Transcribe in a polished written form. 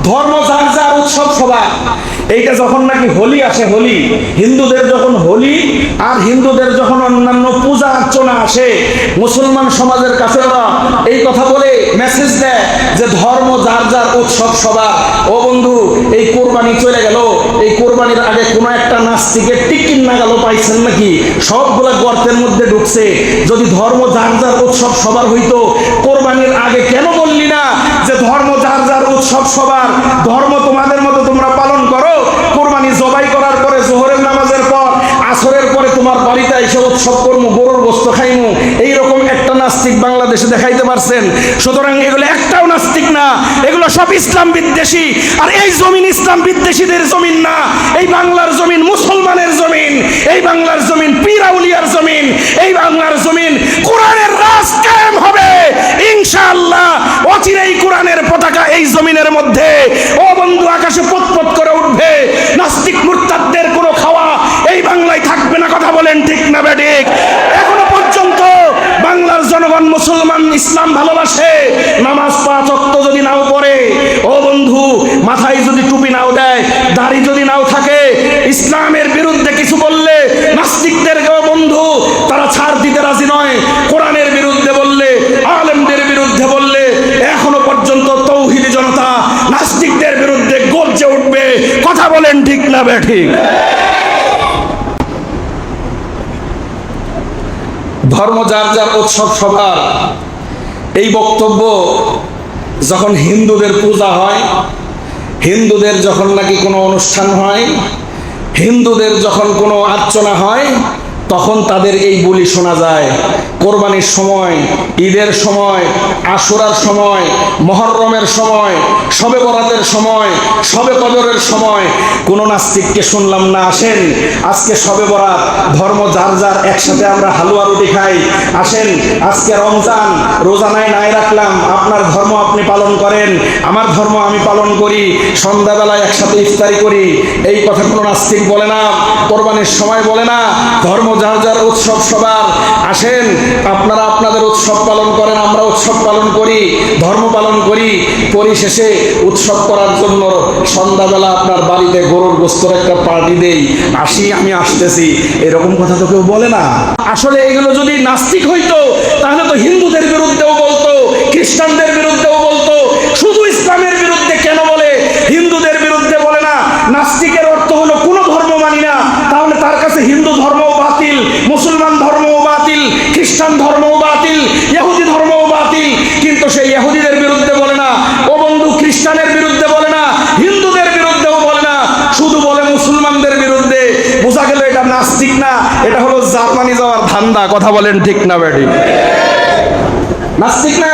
ধর্ম যার যার উৎসব সবার। এইটা যখন নাকি হোলি আসে, হোলি হিন্দুদের যখন হোলি আর হিন্দুদের যখন অন্যান্য পূজা অর্চনা আসে, মুসলমান সমাজের কাছে ওরা এই কথা বলে মেসেজ দেয় যে ধর্ম যার যার উৎসব সবার। ও বন্ধু, এই কোরবানি চলে গেল, এই কোরবানির আগে কোনো একটা নাস্তিকের টিকিট না গেল পাইছেন নাকি? সবগুলা গর্তের মধ্যে ঢুকছে। যদি ধর্ম যার যার উৎসব সবার হইতো, কোরবানির আগে কেন বললি না যে ধর্ম যার যার উৎসব সবার? ধর্ম তোমাদের মতো তোমরা পালন করো, কোরবানি জবাই করার পরে জোহরের নামাজের পর আসরের পরে তোমার বাড়িতে এসে উৎসব করবো, গরুর গোস্ত খাইমু, এইরকম একটা নাস্তিক বাংলাদেশে দেখাইতে পারছেন? সুতরাং এগুলো একটাও নাস্তিক না, এগুলো সব ইসলাম বিদ্বেষী। আর এই জমিন ইসলাম বিদ্বেষীদের জমিন না, এই বাংলার জমিন মুসলমানের জমিন, এই বাংলার জমিন পীর আউলিয়ার জমিন, এই বাংলার জমিন কোরআনের রাজ কায়েম হবে ইনশাআল্লাহ। অচিরেই কোরআনের পতাকা এই জমিনের মধ্যে ও বন্ধু আকাশে পতপত করে উঠবে। নাস্তিক মুরতাদদের কোনো খাওয়া এই বাংলায় থাকবে না। কথা বলেন ঠিক না বেঠিক? এখনো পর্যন্ত বাংলার জনগণ মুসলমান, ইসলাম ভালোবাসে। নামাজ 5 ওয়াক্ত যদি নাও পড়ে, ও বন্ধু মাথায় যদি টুপি নাও দেয়, দাড়ি যদি নাও থাকে, ইসলামের বিরুদ্ধে কিছু বললে নাস্তিকদেরকে ও বন্ধু তারা ছাড় দিতে রাজি নয়। কোরআনের বিরুদ্ধে বললে, আলেমদের বিরুদ্ধে বললে এখনো পর্যন্ত তৌহিদি জনতা নাস্তিকদের বিরুদ্ধে গর্জে উঠবে। কথা বলেন ঠিক না বেঠিক? ধর্ম যার যার উৎসব সবার, এই বক্তব্য যখন হিন্দুদের পূজা হয়, হিন্দুদের যখন নাকি কোনো অনুষ্ঠান হয়, হিন্দুদের যখন কোনো আর্চনা হয়, তখন তাদের এই বলি শোনা যায়। কোরবানির সময়, ঈদের সময়, আশুরার সময়, মুহররমের সময়, শবে বরাতের সময়, শবে কদরের সময় কোনো নাস্তিককে শুনলাম না আসেন আজকে শবে বরাত, ধর্ম যার যার, একসাথে আমরা হালুয়া রুটি খাই, আসেন আজকে রমজান, রোজা নাই রাখলাম, আপনার ধর্ম আপনি পালন করেন, আমার ধর্ম আমি পালন করি, সন্ধ্যাবেলায় একসাথে ইফতারি করি। এই কথা কোনো নাস্তিক বলে না, কোরবানির সময় বলে না। ধর্ম যার যার উৎসব সবার, আসেন আপনারা আপনাদের উৎসব পালন করেন, আমরা উৎসব পালন করি, ধর্ম পালন করি। পরিশেষে উৎসব করার জন্য সন্ধ্যাবেলা আপনার বাড়িতে গরুর গোস্তের একটা পার্টি দেই, আসি, আমি আসতেছি, এরকম কথা তো কেউ বলে না। আসলে এগুলো যদি নাস্তিক হইতো তাহলে তো হিন্দুদের বিরুদ্ধেও বলতো, খ্রিস্টানদের বিরুদ্ধেও বলতো। শুধু ইসলামের বিরুদ্ধে কেন বলে, হিন্দুদের বিরুদ্ধে বলে না? নাস্তিকের অর্থ হলো কোনো ধর্ম মানি না, তাহলে তার কাছে হিন্দু ধর্মও বাতিল, মুসলমান ধর্মও বাতিল, খ্রিস্টান ধর্মও বাতিল, ইহুদি ধর্মও বাতিল। কিন্তু সেই ইহুদিদের বিরুদ্ধে বলে না, ও বন্ধু খ্রিস্টানের বিরুদ্ধে বলে না, হিন্দুদের বিরুদ্ধেও বলে না, শুধু বলে মুসলমানদের বিরুদ্ধে। বোঝা গেল এটা নাস্তিক না, এটা হলো জার্মানি যাওয়ার ধান্দা। কথা বলেন ঠিক না বেঠিক? নাস্তিক না।